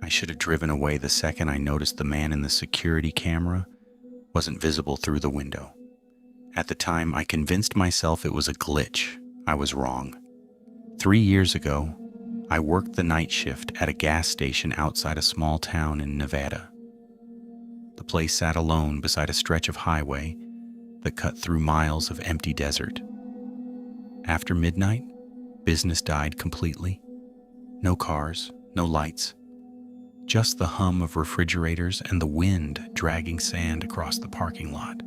I should have driven away the second I noticed the man in the security camera wasn't visible through the window. At the time, I convinced myself it was a glitch. I was wrong. 3 years ago, I worked the night shift at a gas station outside a small town in Nevada. The place sat alone beside a stretch of highway that cut through miles of empty desert. After midnight, business died completely. No cars, no lights, just the hum of refrigerators and the wind dragging sand across the parking lot.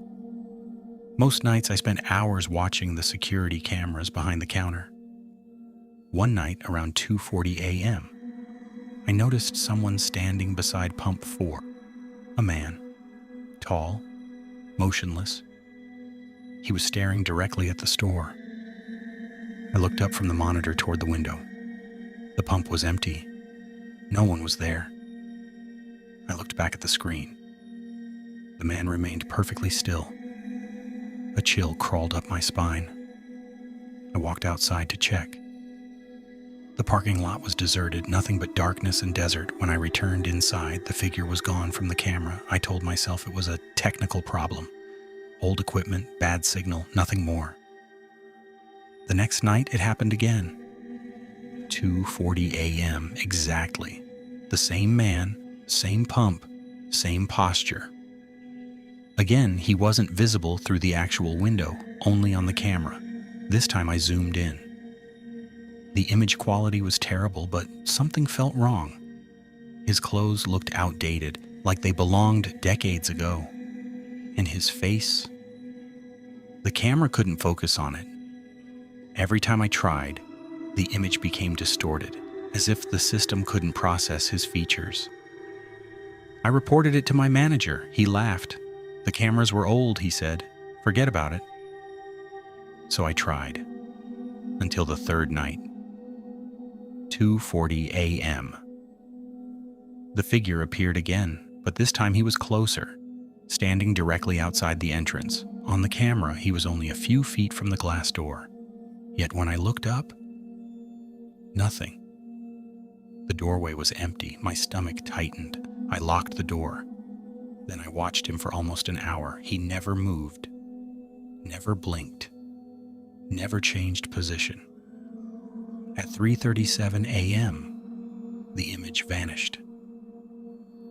Most nights I spent hours watching the security cameras behind the counter. One night around 2:40 a.m., I noticed someone standing beside pump 4. A man, tall, motionless. He was staring directly at the store. I looked up from the monitor toward the window. The pump was empty. No one was there. I looked back at the screen. The man remained perfectly still. A chill crawled up my spine. I walked outside to check. The parking lot was deserted, nothing but darkness and desert. When I returned inside, the figure was gone from the camera. I told myself it was a technical problem. Old equipment, bad signal, nothing more. The next night, it happened again. 2:40 a.m. exactly. The same man, same pump, same posture. Again, he wasn't visible through the actual window, only on the camera. This time I zoomed in. The image quality was terrible, but something felt wrong. His clothes looked outdated, like they belonged decades ago. And his face? The camera couldn't focus on it. Every time I tried, the image became distorted, as if the system couldn't process his features. I reported it to my manager. He laughed. The cameras were old, he said. Forget about it. So I tried. Until the third night. 2:40 a.m. The figure appeared again, but this time he was closer, standing directly outside the entrance. On the camera, he was only a few feet from the glass door. Yet when I looked up, nothing. The doorway was empty. My stomach tightened. I locked the door. Then I watched him for almost an hour. He never moved, never blinked, never changed position. At 3:37 a.m., the image vanished.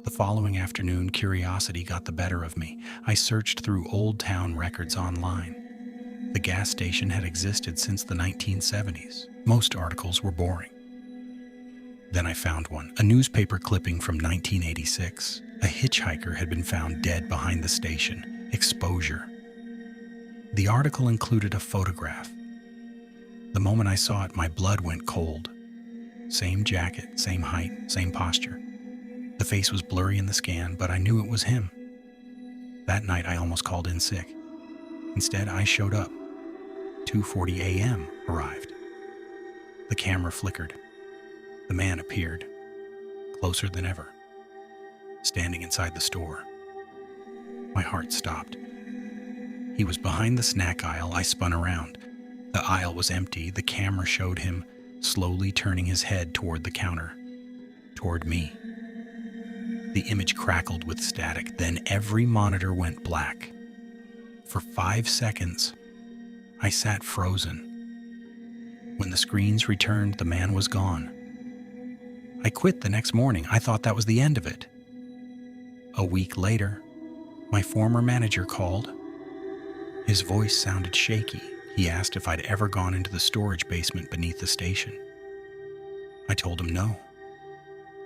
The following afternoon, curiosity got the better of me. I searched through old town records online. The gas station had existed since the 1970s. Most articles were boring. Then I found one, a newspaper clipping from 1986. A hitchhiker had been found dead behind the station. Exposure. The article included a photograph. The moment I saw it, my blood went cold. Same jacket, same height, same posture. The face was blurry in the scan, but I knew it was him. That night, I almost called in sick. Instead, I showed up. 2:40 a.m. arrived. The camera flickered. The man appeared, closer than ever, standing inside the store. My heart stopped. He was behind the snack aisle. I spun around. The aisle was empty. The camera showed him slowly turning his head toward the counter, toward me. The image crackled with static. Then every monitor went black. For 5 seconds, I sat frozen. When the screens returned, the man was gone. I quit the next morning. I thought that was the end of it. A week later, my former manager called. His voice sounded shaky. He asked if I'd ever gone into the storage basement beneath the station. I told him no.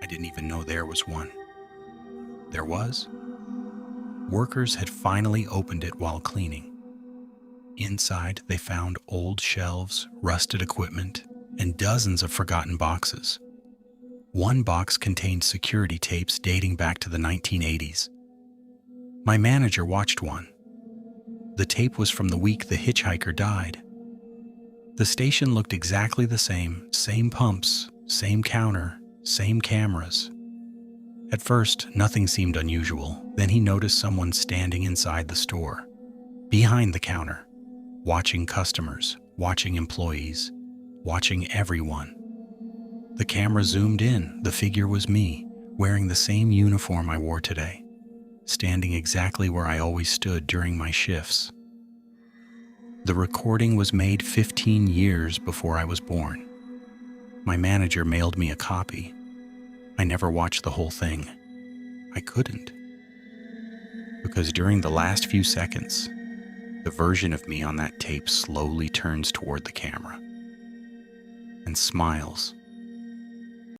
I didn't even know there was one. There was. Workers had finally opened it while cleaning. Inside, they found old shelves, rusted equipment, and dozens of forgotten boxes. One box contained security tapes dating back to the 1980s. My manager watched one. The tape was from the week the hitchhiker died. The station looked exactly the same pumps, same counter, same cameras. At first, nothing seemed unusual. Then he noticed someone standing inside the store, behind the counter, watching customers, watching employees, watching everyone. The camera zoomed in. The figure was me, wearing the same uniform I wore today, standing exactly where I always stood during my shifts. The recording was made 15 years before I was born. My manager mailed me a copy. I never watched the whole thing. I couldn't. Because during the last few seconds, the version of me on that tape slowly turns toward the camera and smiles